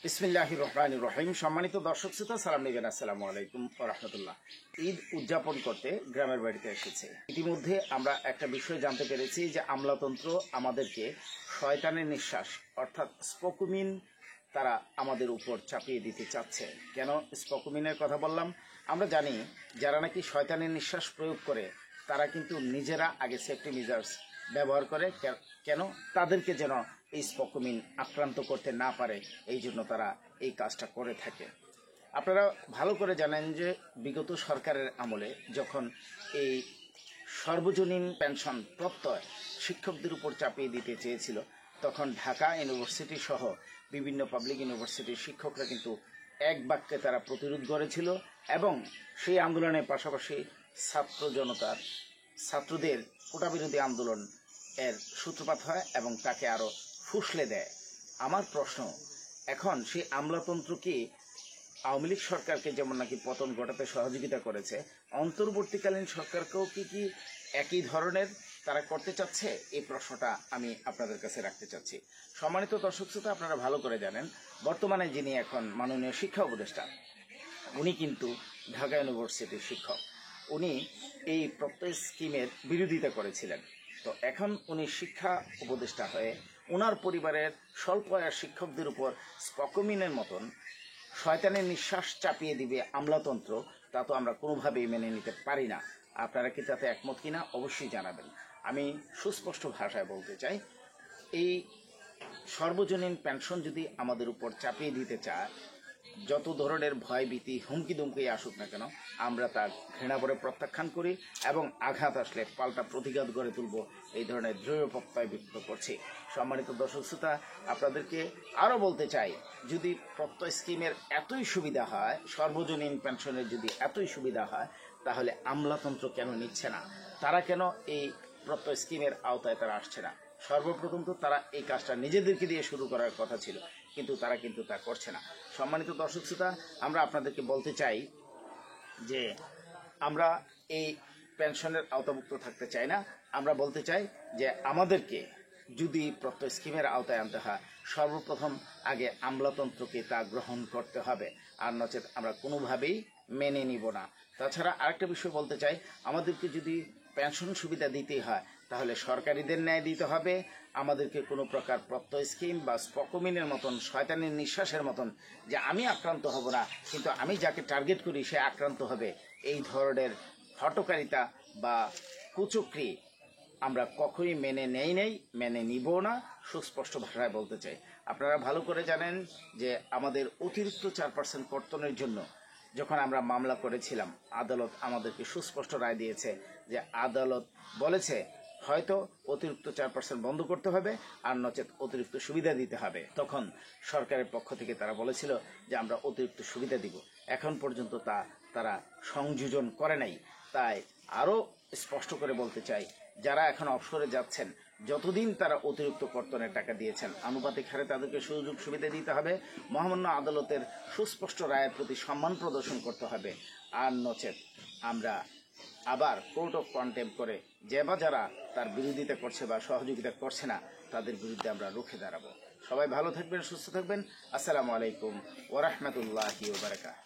বিসমিল্লাহির রহমানির রহিম। সম্মানিত দর্শক শ্রোতা, সালাম নেবেন, আসসালামু আলাইকুম ওয়া রাহমাতুল্লাহ। ঈদ উদযাপন করতে গ্রামের বাড়িতে এসেছে। ইতিমধ্যে আমরা একটা বিষয় জানতে পেরেছি যে আমলাতন্ত্র আমাদেরকে শয়তানের নিঃশ্বাস অর্থাৎ স্পোকুমিন তারা আমাদের উপর চাপিয়ে দিতে চাচ্ছে। কেন স্পোকুমিনের কথা বললাম? আমরা জানি যারা নাকি শয়তানের নিঃশ্বাস প্রয়োগ করে তারা কিন্তু নিজেরা আগে সেফটি মেজার্স ব্যবহার করে। কেন? তাদেরকে যেন এই স্পোকুমিন আক্রান্ত করতে না পারে, এই জন্য তারা এই কাজটা করে থাকে। আপনারা ভালো করে জানেন যে বিগত সরকারের আমলে যখন এই সর্বজনীন পেনশন প্রত্যয় শিক্ষকদের উপর চাপিয়ে দিতে চেয়েছিল, তখন ঢাকা ইউনিভার্সিটি সহ বিভিন্ন পাবলিক ইউনিভার্সিটির শিক্ষকরা কিন্তু এক বাক্যে তারা প্রতিরোধ করেছিল এবং সেই আন্দোলনের পাশাপাশি ছাত্রদের কোটা বিরোধী আন্দোলন এর সূত্রপাত হয় এবং তাকে আরও ফুসলে দেয়। আমার প্রশ্ন, এখন সেই আমলাতন্ত্র কি আওয়ামী লীগ সরকারকে যেমন নাকি পতন ঘটাতে সহযোগিতা করেছে, অন্তর্বর্তীকালীন সরকারকেও কি একই ধরনের তারা করতে চাচ্ছে? এই প্রশ্নটা আমি আপনাদের কাছে রাখতে চাচ্ছি। সম্মানিত দর্শক শ্রোতা, আপনারা ভালো করে জানেন বর্তমানে যিনি এখন মাননীয় শিক্ষা উপদেষ্টা, উনি কিন্তু ঢাকা ইউনিভার্সিটির শিক্ষক। উনি এই প্রত্যয় স্কিমের বিরোধিতা করেছিলেন। তো এখন উনি শিক্ষা উপদেষ্টা হয়ে ওনার পরিবারের স্বল্প আয়ের শিক্ষকদের উপর স্পোকুমিনের মতন শয়তানের নিঃশ্বাস চাপিয়ে দিবে আমলাতন্ত্র, তা তো আমরা কোনোভাবেই মেনে নিতে পারি না। আপনারা কি তাতে একমত কিনা অবশ্যই জানাবেন। আমি সুস্পষ্ট ভাষায় বলতে চাই, এই সর্বজনীন পেনশন যদি আমাদের উপর চাপিয়ে দিতে চায়, যত ধরনের ভয়ভীতি হুমকি দুমকি আসুক না কেন, আমরা তার ঘৃণা করে প্রত্যাখ্যান করি এবং আঘাত আসলে পাল্টা প্রতিঘাত গড়ে তুলব, এই ধরনের দৃঢ় প্রত্যয় ব্যক্ত করছি। সম্মানিত দর্শক শ্রোতা, আপনাদেরকে আরও বলতে চাই, যদি প্রত্যয় স্কিমের এতই সুবিধা হয়, সর্বজনীন পেনশনের যদি এতই সুবিধা হয়, তাহলে আমলাতন্ত্র কেন নিচ্ছে না? তারা কেন এই প্রত্যয় স্কিমের আওতায় তারা আসছে না? সর্বপ্রথম তো তারা এই কাজটা নিজেদেরকে দিয়ে শুরু করার কথা ছিল, কিন্তু তারা তা করছে না। সম্মানিত দর্শক শ্রোতা, আমরা আপনাদেরকে বলতে চাই যে আমরা এই পেনশনের আওতাভুক্ত থাকতে চাই না। আমরা বলতে চাই যে আমাদেরকে যদি প্রত্যয় স্কিমের আওতায় আনতে হয়, সর্বপ্রথম আগে আমলাতন্ত্রকে তা গ্রহণ করতে হবে, আর নচেত আমরা কোনোভাবেই মেনে নিব না। তাছাড়া আরেকটা বিষয় বলতে চাই, আমাদেরকে যদি পেনশন সুবিধা দিতেই হয় তাহলে সরকারিদের ন্যায় দিতে হবে। আমাদেরকে কোনো প্রকার প্রত্যয় স্কিম বা স্পোকুমিনের মতন শয়তানের নিঃশ্বাসের মতন যে আমি আক্রান্ত হব না কিন্তু আমি যাকে টার্গেট করি সে আক্রান্ত হবে, এই ধরনের হঠকারিতা বা কুচক্রি আমরা কখনোই মেনে নিব না। সুস্পষ্ট ভাষায় বলতে চাই। আপনারা ভালো করে জানেন যে আমাদের অতিরিক্ত 4% কর্তনের জন্য যখন আমরা মামলা করেছিলাম, আদালত আমাদেরকে সুস্পষ্ট রায় দিয়েছে যে আদালত বলেছে হয়তো অতিরিক্ত 4% বন্ধ করতে হবে, আর নচেত অতিরিক্ত সুবিধা দিতে হবে। তখন সরকারের পক্ষ থেকে তারা বলেছিল যে আমরা অতিরিক্ত সুবিধা দিব। এখন পর্যন্ত তারা সংযোজন করে নাই। তাই আরও স্পষ্ট করে বলতে চাই, যারা এখন অবসরে যাচ্ছেন, যতদিন তারা অতিরিক্ত কর্তনের টাকা দিয়েছেন আনুপাতিক হারে তাদেরকে সুযোগ সুবিধা দিতে হবে। মহামান্য আদালতের সুস্পষ্ট রায়ের প্রতি সম্মান প্রদর্শন করতে হবে, আর নচেত আমরা আবার কোর্ট অফ কন্টেম্প করে যারা তার বিরোধিতা করছে বা সহযোগিতা করছে না তাদের বিরুদ্ধে আমরা রুখে দাঁড়াবো। সবাই ভালো থাকবেন, সুস্থ থাকবেন। আসসালামু আলাইকুম ওয়া রাহমাতুল্লাহি ওয়া বারাকাতুহু।